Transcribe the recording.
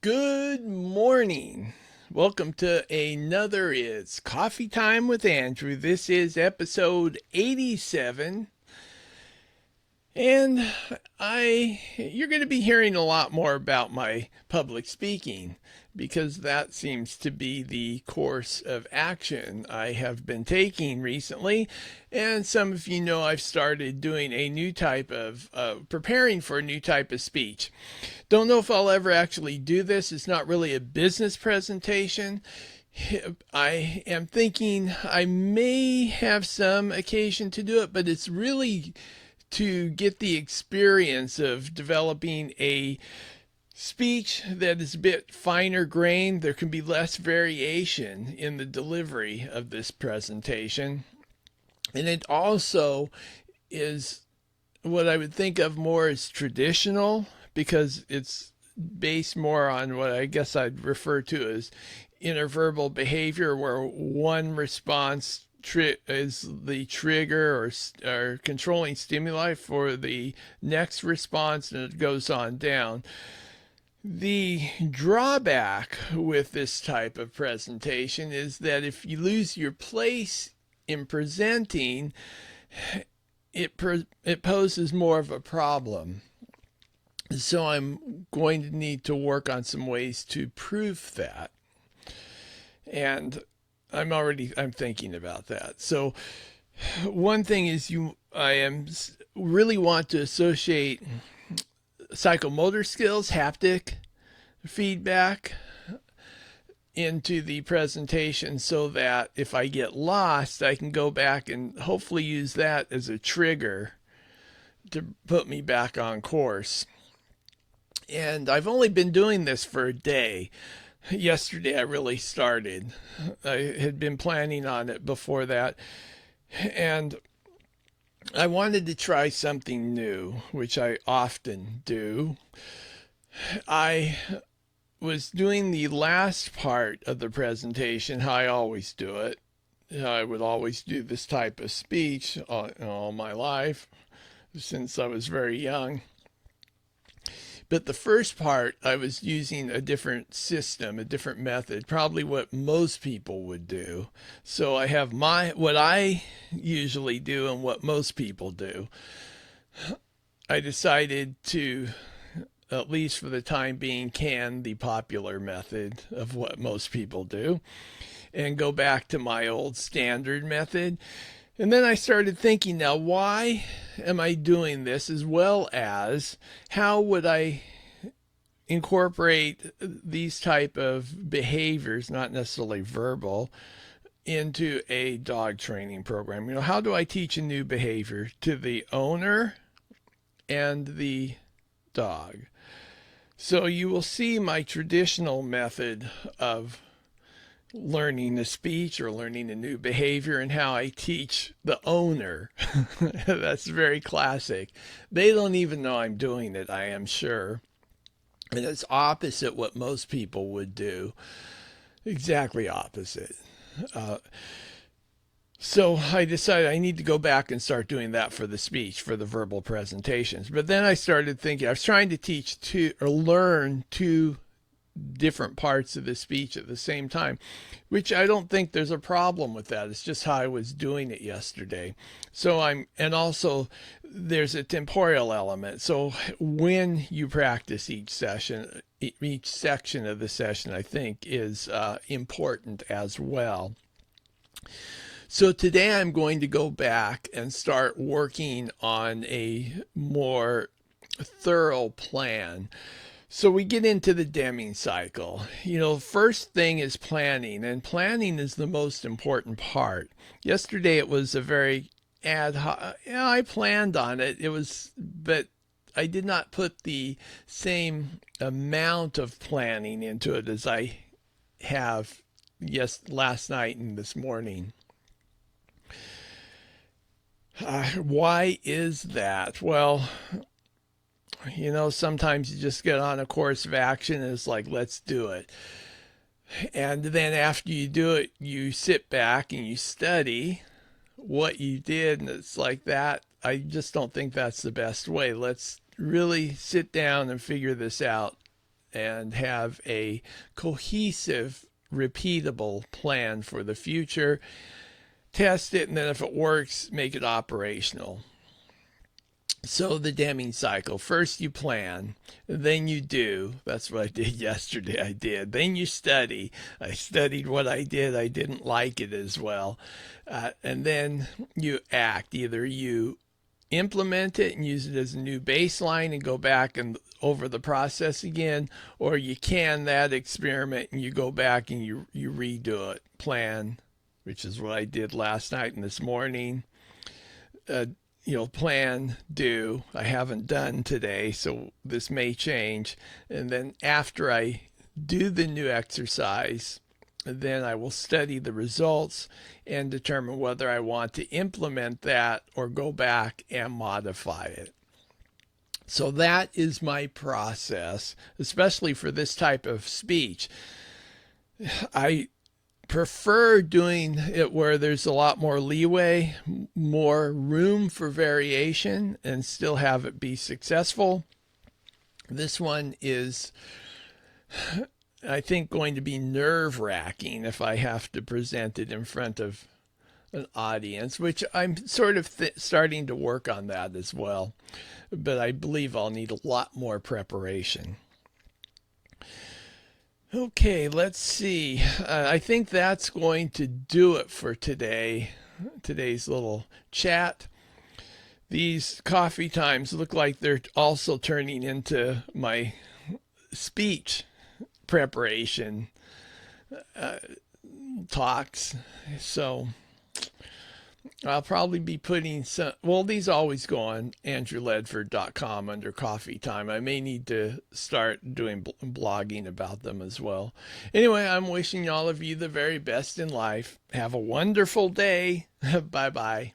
Good morning. Welcome to another It's Coffee Time with Andrew. This is episode 87. And you're going to be hearing a lot more about my public speaking because that seems to be the course of action I have been taking recently. And some of you know I've started doing a new type of, preparing for a new type of speech. Don't know if I'll ever actually do this. It's not really a business presentation. I am thinking I may have some occasion to do it, but it's really to get the experience of developing a speech that is a bit finer grained. There can be less variation in the delivery of this presentation. And it also is what I would think of more as traditional because it's based more on what I guess I'd refer to as interverbal behavior, where one response is the trigger or controlling stimuli for the next response, and it goes on down. The drawback with this type of presentation is that if you lose your place in presenting, it poses more of a problem. So I'm going to need to work on some ways to prove that. And I'm thinking about that. So one thing is I am really want to associate psychomotor skills, haptic feedback into the presentation so that if I get lost, I can go back and hopefully use that as a trigger to put me back on course. And I've only been doing this for a day. Yesterday I really started. I had been planning on it before that. And I wanted to try something new, which I often do. I was doing the last part of the presentation, how I always do it. I would always do this type of speech all my life since I was very young. But the first part, I was using a different system, a different method, probably what most people would do. So I have what I usually do and what most people do. I decided to, at least for the time being, can the popular method of what most people do and go back to my old standard method. And then I started thinking, now, why am I doing this, as well as how would I incorporate these type of behaviors, not necessarily verbal, into a dog training program? How do I teach a new behavior to the owner and the dog? So you will see my traditional method of learning a speech or learning a new behavior and how I teach the owner. That's very classic. They don't even know I'm doing it, I am sure. And it's opposite what most people would do. Exactly opposite. Uh, so I decided I need to go back and start doing that for the speech, for the verbal presentations. But then I started thinking, I was trying to teach two or learn two different parts of the speech at the same time, which I don't think there's a problem with that. It's just how I was doing it yesterday. And also there's a temporal element. So when you practice each section of the session, I think is important as well. So today I'm going to go back and start working on a more thorough plan. So we get into the Deming cycle. First thing is planning, and planning is the most important part. Yesterday it was a very ad hoc. I planned on it. But I did not put the same amount of planning into it as I have last night and this morning. Why is that? Well, sometimes you just get on a course of action and it's like, let's do it. And then after you do it, you sit back and you study what you did. And it's like that. I just don't think that's the best way. Let's really sit down and figure this out and have a cohesive, repeatable plan for the future. Test it, and then if it works, make it operational. So the Deming cycle: first you plan, then you do. That's what I did yesterday. I did. Then you study. I studied what I did. I didn't like it as well. And then you act. Either you implement it and use it as a new baseline and go back and over the process again, or you can that experiment and you go back and you redo it. Plan, which is what I did last night and this morning. Plan, do. I haven't done today, so this may change. And then after I do the new exercise, then I will study the results and determine whether I want to implement that or go back and modify it. So that is my process, especially for this type of speech. I prefer doing it where there's a lot more leeway, more room for variation, and still have it be successful. This one is, I think, going to be nerve-wracking if I have to present it in front of an audience, which I'm sort of starting to work on that as well. But I believe I'll need a lot more preparation. Okay, let's see. I think that's going to do it for today's little chat. These coffee times look like they're also turning into my speech preparation talks. So I'll probably be putting some, well, these always go on andrewledford.com under coffee time. I may need to start doing blogging about them as well. Anyway, I'm wishing all of you the very best in life. Have a wonderful day. Bye-bye.